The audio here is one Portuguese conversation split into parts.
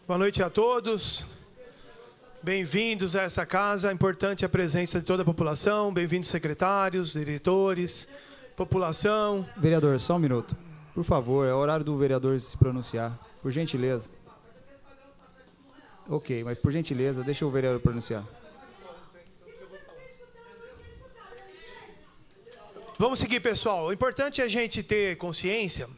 Boa noite a todos. Bem-vindos a essa casa. É importante a presença de toda a população. Bem-vindos secretários, diretores, população. Vereador, só um minuto. Por favor, é horário do vereador se pronunciar. Por gentileza. Ok, mas por gentileza, deixa o vereador pronunciar. Vamos seguir, pessoal. O importante é a gente ter consciência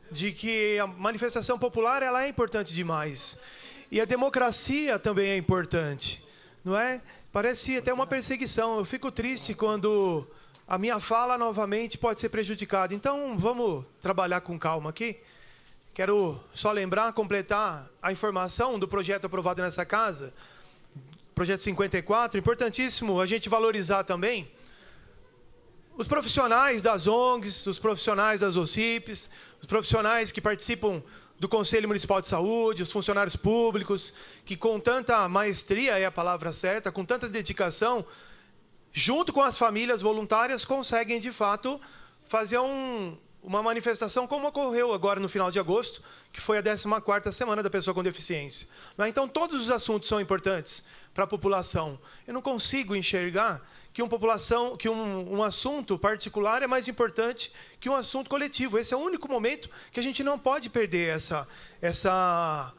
de que a manifestação popular ela é importante demais. E a democracia também é importante, não é? Parece até uma perseguição. Eu fico triste quando a minha fala novamente pode ser prejudicada. Então, vamos trabalhar com calma aqui. Quero só lembrar, completar a informação do projeto aprovado nessa casa, projeto 54. Importantíssimo a gente valorizar também os profissionais das ONGs, os profissionais das OCIPs, os profissionais que participam do Conselho Municipal de Saúde, os funcionários públicos, que com tanta maestria, é a palavra certa, com tanta dedicação, junto com as famílias voluntárias, conseguem, de fato, fazer uma manifestação como ocorreu agora no final de agosto, que foi a 14ª Semana da Pessoa com Deficiência. Então, todos os assuntos são importantes para a população. Eu não consigo enxergar que um assunto particular é mais importante que um assunto coletivo. Esse é o único momento que a gente não pode perder essa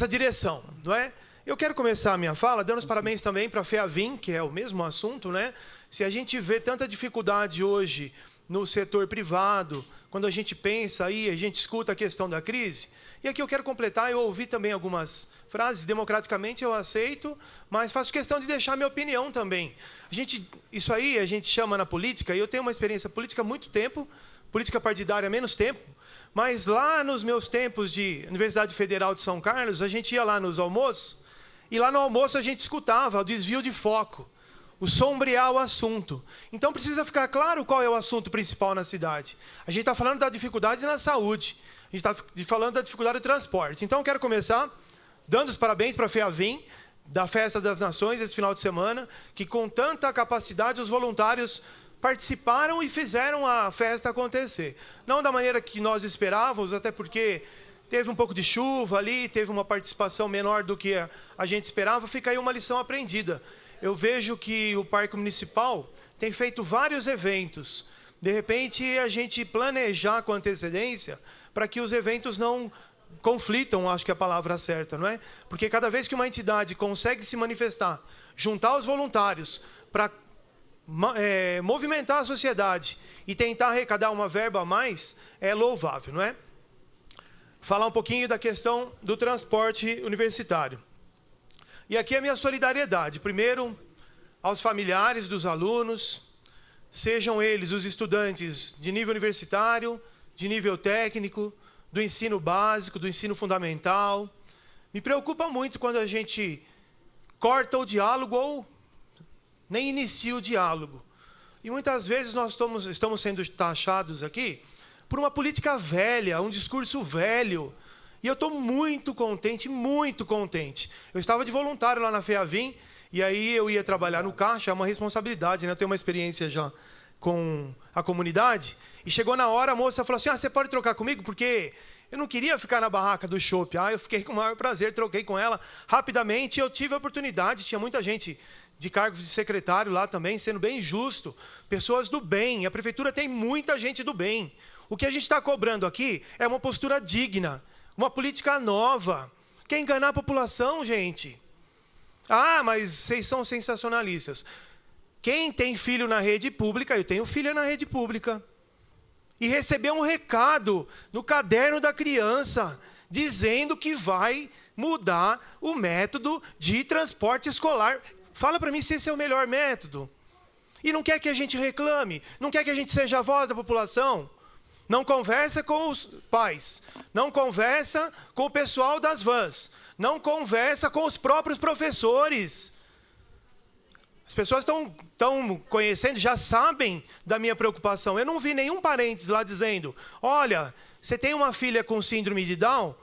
direção, não é? Eu quero começar a minha fala dando os parabéns também para a FEAVIM, que é o mesmo assunto, né? Se a gente vê tanta dificuldade hoje no setor privado, quando a gente pensa aí, a gente escuta a questão da crise. E aqui eu quero completar, eu ouvi também algumas frases, democraticamente eu aceito, mas faço questão de deixar minha opinião também. Isso aí a gente chama na política, e eu tenho uma experiência política há muito tempo, política partidária há menos tempo, mas lá nos meus tempos de Universidade Federal de São Carlos, a gente ia lá nos almoços, e lá no almoço a gente escutava o desvio de foco, o sombrear o assunto. Então precisa ficar claro qual é o assunto principal na cidade. A gente está falando da dificuldade na saúde, a gente está falando da dificuldade do transporte. Então eu quero começar dando os parabéns para a FEAVIM, da Festa das Nações, esse final de semana, que com tanta capacidade os voluntários participaram e fizeram a festa acontecer. Não da maneira que nós esperávamos, até porque teve um pouco de chuva ali, teve uma participação menor do que a gente esperava, fica aí uma lição aprendida. Eu vejo que o Parque Municipal tem feito vários eventos. De repente, a gente planejar com antecedência para que os eventos não conflitam, acho que é a palavra certa, não é? Porque cada vez que uma entidade consegue se manifestar, juntar os voluntários para movimentar a sociedade e tentar arrecadar uma verba a mais, é louvável, não é? Falar um pouquinho da questão do transporte universitário. E aqui a minha solidariedade, primeiro, aos familiares dos alunos, sejam eles os estudantes de nível universitário, de nível técnico, do ensino básico, do ensino fundamental. Me preocupa muito quando a gente corta o diálogo ou nem inicia o diálogo. E muitas vezes nós estamos sendo taxados aqui por uma política velha, um discurso velho. E eu estou muito contente, muito contente. Eu estava de voluntário lá na FEAVIM, e aí eu ia trabalhar no caixa, é uma responsabilidade, né? Eu tenho uma experiência já com a comunidade. E chegou na hora, a moça falou assim, você pode trocar comigo? Porque eu não queria ficar na barraca do shopping. Eu fiquei com o maior prazer, troquei com ela. Rapidamente eu tive a oportunidade, tinha muita gente de cargos de secretário lá também, sendo bem justo. Pessoas do bem, a prefeitura tem muita gente do bem. O que a gente está cobrando aqui é uma postura digna, uma política nova. Quer enganar a população, gente? Ah, mas vocês são sensacionalistas. Quem tem filho na rede pública, eu tenho filha na rede pública, e recebeu um recado no caderno da criança, dizendo que vai mudar o método de transporte escolar. Fala para mim se esse é o melhor método. E não quer que a gente reclame, não quer que a gente seja a voz da população. Não conversa com os pais, não conversa com o pessoal das vans, não conversa com os próprios professores. As pessoas estão conhecendo, já sabem da minha preocupação. Eu não vi nenhum parente lá dizendo, olha, você tem uma filha com síndrome de Down,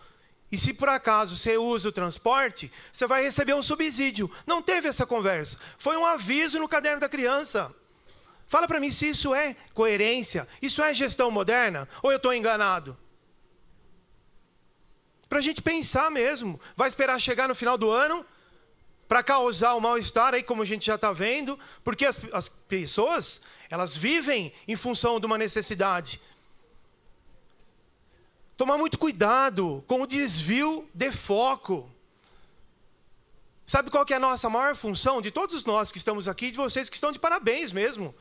e se por acaso você usa o transporte, você vai receber um subsídio. Não teve essa conversa. Foi um aviso no caderno da criança. Fala para mim se isso é coerência, isso é gestão moderna, ou eu estou enganado? para a gente pensar mesmo. Vai esperar chegar no final do ano para causar o mal-estar, aí como a gente já está vendo, porque as pessoas, elas vivem em função de uma necessidade. Tomar muito cuidado com o desvio de foco. Sabe qual que é a nossa maior função? De todos nós que estamos aqui, de vocês que estão de parabéns mesmo.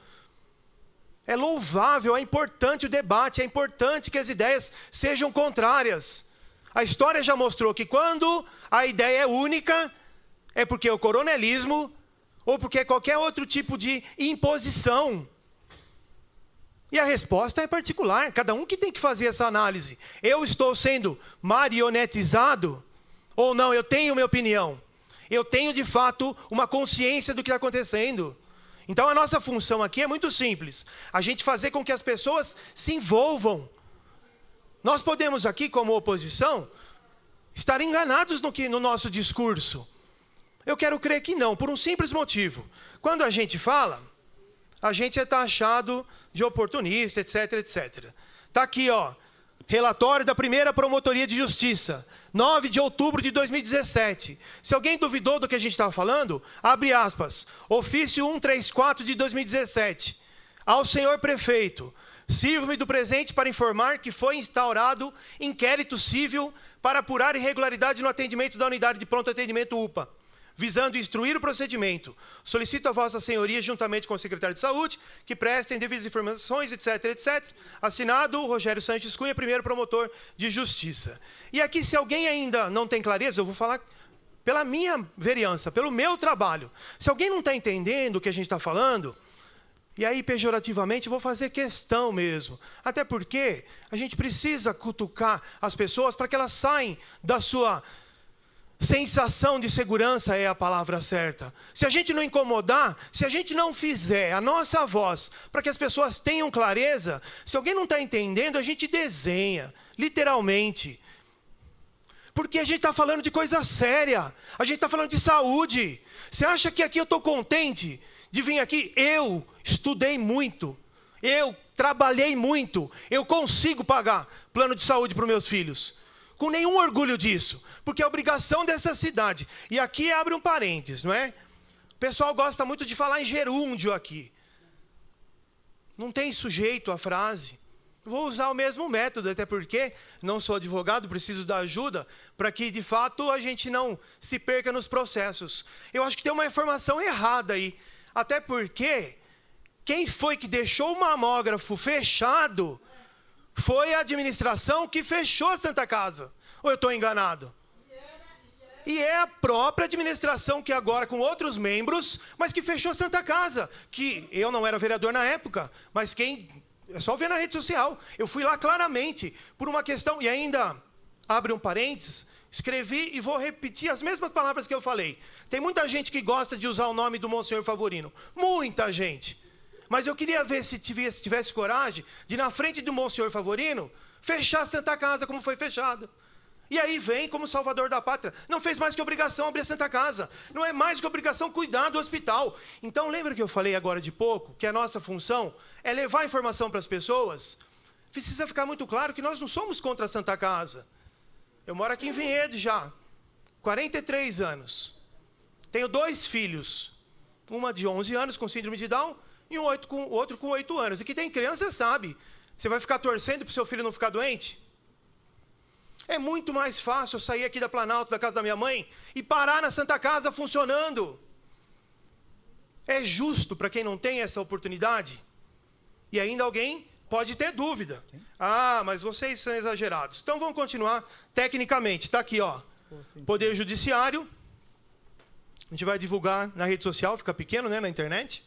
É louvável, é importante o debate, é importante que as ideias sejam contrárias. A história já mostrou que quando a ideia é única, é porque é o coronelismo ou porque é qualquer outro tipo de imposição. E a resposta é particular, cada um que tem que fazer essa análise. Eu estou sendo marionetizado ou não? Eu tenho minha opinião. Eu tenho, de fato, uma consciência do que está acontecendo. Então, a nossa função aqui é muito simples. A gente fazer com que as pessoas se envolvam. Nós podemos aqui, como oposição, estar enganados no nosso discurso. Eu quero crer que não, por um simples motivo. Quando a gente fala, a gente é taxado de oportunista, etc, etc. Está aqui, ó, relatório da primeira Promotoria de Justiça, 9 de outubro de 2017. Se alguém duvidou do que a gente estava falando, abre aspas, ofício 134 de 2017. Ao senhor prefeito, sirvo-me do presente para informar que foi instaurado inquérito civil para apurar irregularidade no atendimento da unidade de pronto atendimento UPA, visando instruir o procedimento. Solicito a vossa senhoria, juntamente com o secretário de saúde, que prestem devidas informações, etc, etc. Assinado, Rogério Sanches Cunha, primeiro promotor de justiça. E aqui, se alguém ainda não tem clareza, eu vou falar pela minha vereança, pelo meu trabalho. Se alguém não está entendendo o que a gente está falando, e aí, pejorativamente, vou fazer questão mesmo. Até porque a gente precisa cutucar as pessoas para que elas saiam da sua sensação de segurança, é a palavra certa. Se a gente não incomodar, se a gente não fizer a nossa voz para que as pessoas tenham clareza, se alguém não está entendendo, a gente desenha, literalmente. Porque a gente está falando de coisa séria, a gente está falando de saúde. Você acha que aqui eu estou contente de vir aqui? Eu estudei muito, eu trabalhei muito, eu consigo pagar plano de saúde para os meus filhos. Com nenhum orgulho disso, porque é obrigação dessa cidade. E aqui abre um parênteses, não é? O pessoal gosta muito de falar em gerúndio aqui. Não tem sujeito a frase. Vou usar o mesmo método, até porque não sou advogado, preciso da ajuda, para que, de fato, a gente não se perca nos processos. Eu acho que tem uma informação errada aí. Até porque, quem foi que deixou o mamógrafo fechado foi a administração que fechou a Santa Casa. Ou eu estou enganado? E é a própria administração que agora, com outros membros, mas que fechou a Santa Casa. Que eu não era vereador na época, mas é só ver na rede social. Eu fui lá claramente, por uma questão, e ainda, abre um parênteses, escrevi e vou repetir as mesmas palavras que eu falei. Tem muita gente que gosta de usar o nome do Monsenhor Favorino. Muita gente. Mas eu queria ver se tivesse coragem de, na frente do Monsenhor Favorino, fechar a Santa Casa como foi fechada. E aí vem como salvador da pátria. Não fez mais que obrigação abrir a Santa Casa. Não é mais que obrigação cuidar do hospital. Então, lembra que eu falei agora de pouco, que a nossa função é levar informação para as pessoas? Precisa ficar muito claro que nós não somos contra a Santa Casa. Eu moro aqui em Vinhedo já, 43 anos. Tenho 2 filhos. Uma de 11 anos com síndrome de Down, e outro com 8 anos. E que tem criança, sabe. Você vai ficar torcendo para o seu filho não ficar doente? É muito mais fácil eu sair aqui da Planalto, da casa da minha mãe, e parar na Santa Casa funcionando. É justo para quem não tem essa oportunidade? E ainda alguém pode ter dúvida. Ah, mas vocês são exagerados. Então vamos continuar tecnicamente. Está aqui, ó. Poder Judiciário. A gente vai divulgar na rede social, fica pequeno, né, na internet.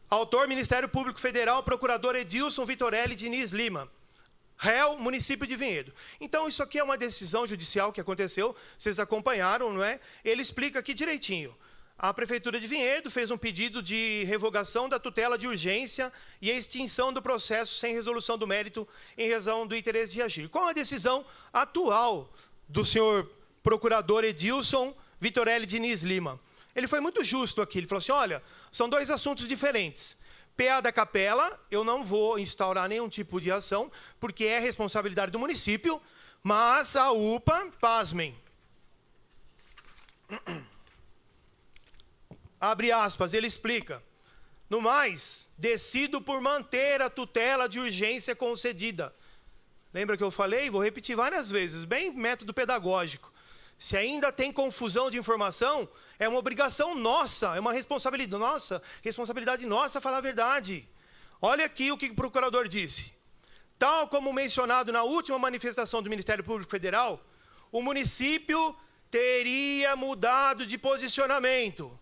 Autor, Ministério Público Federal, Procurador Edilson Vitorelli Diniz Lima. Réu, município de Vinhedo. Então, isso aqui é uma decisão judicial que aconteceu, vocês acompanharam, não é? Ele explica aqui direitinho. A Prefeitura de Vinhedo fez um pedido de revogação da tutela de urgência e a extinção do processo sem resolução do mérito em razão do interesse de agir. Qual a decisão atual do senhor Procurador Edilson Vitorelli Diniz Lima? Ele foi muito justo aqui, ele falou assim, olha, são 2 assuntos diferentes. PA da Capela, eu não vou instaurar nenhum tipo de ação, porque é responsabilidade do município, Mas a UPA, pasmem, abre aspas, ele explica, no mais, decido por manter a tutela de urgência concedida. Lembra que eu falei? Vou repetir várias vezes, bem método pedagógico. Se ainda tem confusão de informação, é uma obrigação nossa, é uma responsabilidade nossa falar a verdade. Olha aqui o que o procurador disse. Tal como mencionado na última manifestação do Ministério Público Federal, o município teria mudado de posicionamento,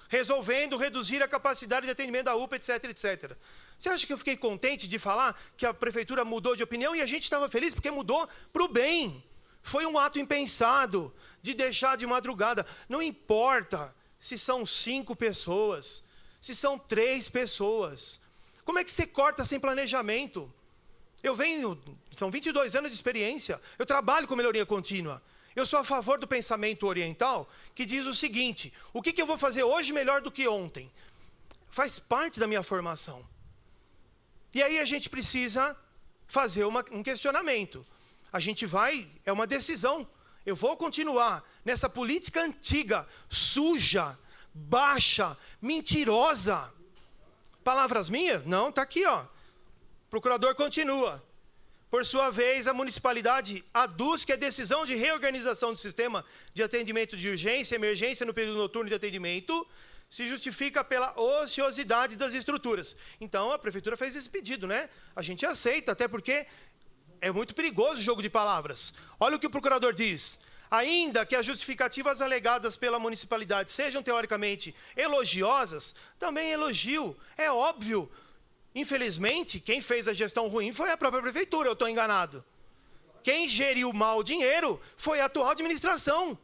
resolvendo reduzir a capacidade de atendimento da UPA, etc, etc. Você acha que eu fiquei contente de falar que a prefeitura mudou de opinião e a gente estava feliz porque mudou para o bem? Foi um ato impensado de deixar de madrugada. Não importa se são 5 pessoas, se são 3 pessoas. Como é que você corta sem planejamento? São 22 anos de experiência, eu trabalho com melhoria contínua. Eu sou a favor do pensamento oriental, que diz o seguinte, o que eu vou fazer hoje melhor do que ontem? Faz parte da minha formação. E aí a gente precisa fazer um questionamento. É uma decisão. Eu vou continuar nessa política antiga, suja, baixa, mentirosa. Palavras minhas? Não, está aqui, ó. O procurador continua. Por sua vez, a municipalidade aduz que a decisão de reorganização do sistema de atendimento de urgência e emergência no período noturno de atendimento se justifica pela ociosidade das estruturas. Então, a prefeitura fez esse pedido, né? A gente aceita, até porque é muito perigoso o jogo de palavras. Olha o que o procurador diz. Ainda que as justificativas alegadas pela municipalidade sejam teoricamente elogiosas, também elogio. É óbvio. Infelizmente, quem fez a gestão ruim foi a própria prefeitura, eu estou enganado. Quem geriu mal o dinheiro foi a atual administração.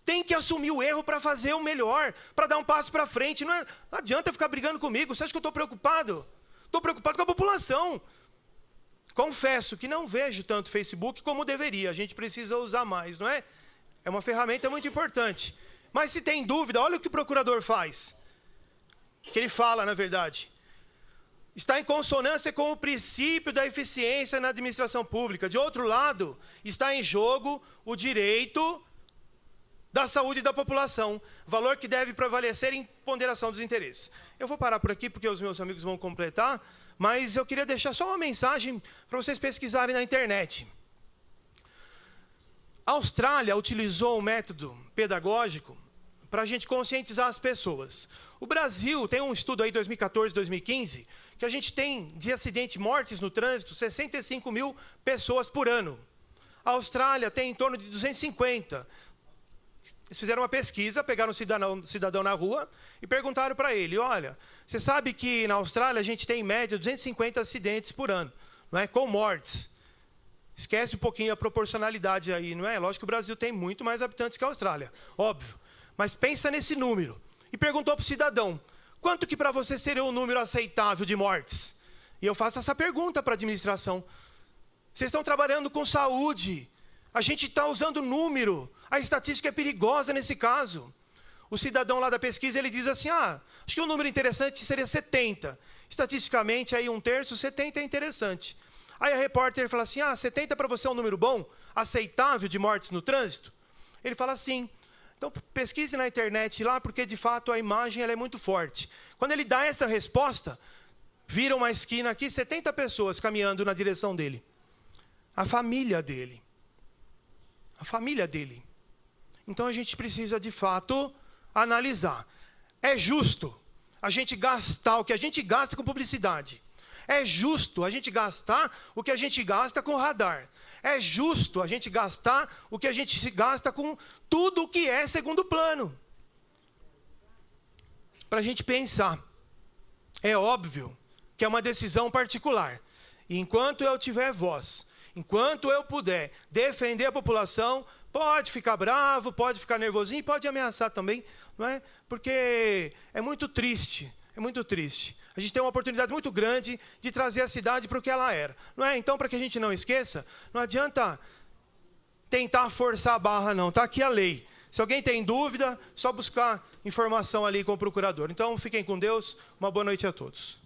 Tem que assumir o erro para fazer o melhor, para dar um passo para frente. Não adianta ficar brigando comigo. Você acha que eu estou preocupado? Estou preocupado com a população. Confesso que não vejo tanto Facebook como deveria. A gente precisa usar mais, não é? É uma ferramenta muito importante. Mas se tem dúvida, olha o que o procurador faz. Que ele fala, na verdade. Está em consonância com o princípio da eficiência na administração pública. De outro lado, está em jogo o direito da saúde da população, valor que deve prevalecer em ponderação dos interesses. Eu vou parar por aqui, porque os meus amigos vão completar, mas eu queria deixar só uma mensagem para vocês pesquisarem na internet. A Austrália utilizou um método pedagógico para a gente conscientizar as pessoas. O Brasil tem um estudo aí, 2014, 2015, que a gente tem de acidente, mortes no trânsito, 65 mil pessoas por ano. A Austrália tem em torno de 250. Eles fizeram uma pesquisa, pegaram um cidadão na rua e perguntaram para ele, olha, você sabe que na Austrália a gente tem em média 250 acidentes por ano, não é? Com mortes. Esquece um pouquinho a proporcionalidade aí, não é? Lógico que o Brasil tem muito mais habitantes que a Austrália, óbvio. Mas pensa nesse número. E perguntou para o cidadão, quanto que para você seria um número aceitável de mortes? E eu faço essa pergunta para a administração. Vocês estão trabalhando com saúde. A gente está usando número. A estatística é perigosa nesse caso. O cidadão lá da pesquisa, ele diz assim, acho que um número interessante seria 70. Estatisticamente, aí 1/3, 70 é interessante. Aí a repórter fala assim, 70 para você é um número bom, aceitável de mortes no trânsito? Ele fala assim, então pesquise na internet lá, porque de fato a imagem ela é muito forte. Quando ele dá essa resposta, vira uma esquina aqui, 70 pessoas caminhando na direção dele. A família dele. A família dele. Então a gente precisa de fato analisar. É justo a gente gastar o que a gente gasta com publicidade. É justo a gente gastar o que a gente gasta com radar. É justo a gente gastar o que a gente gasta com tudo o que é segundo plano. Para a gente pensar. É óbvio que é uma decisão particular. E enquanto eu tiver voz, enquanto eu puder defender a população, pode ficar bravo, pode ficar nervosinho, pode ameaçar também, não é? Porque é muito triste, é muito triste. A gente tem uma oportunidade muito grande de trazer a cidade para o que ela era, não é? Então, para que a gente não esqueça, não adianta tentar forçar a barra, não. Está aqui a lei. Se alguém tem dúvida, só buscar informação ali com o procurador. Então, fiquem com Deus. Uma boa noite a todos.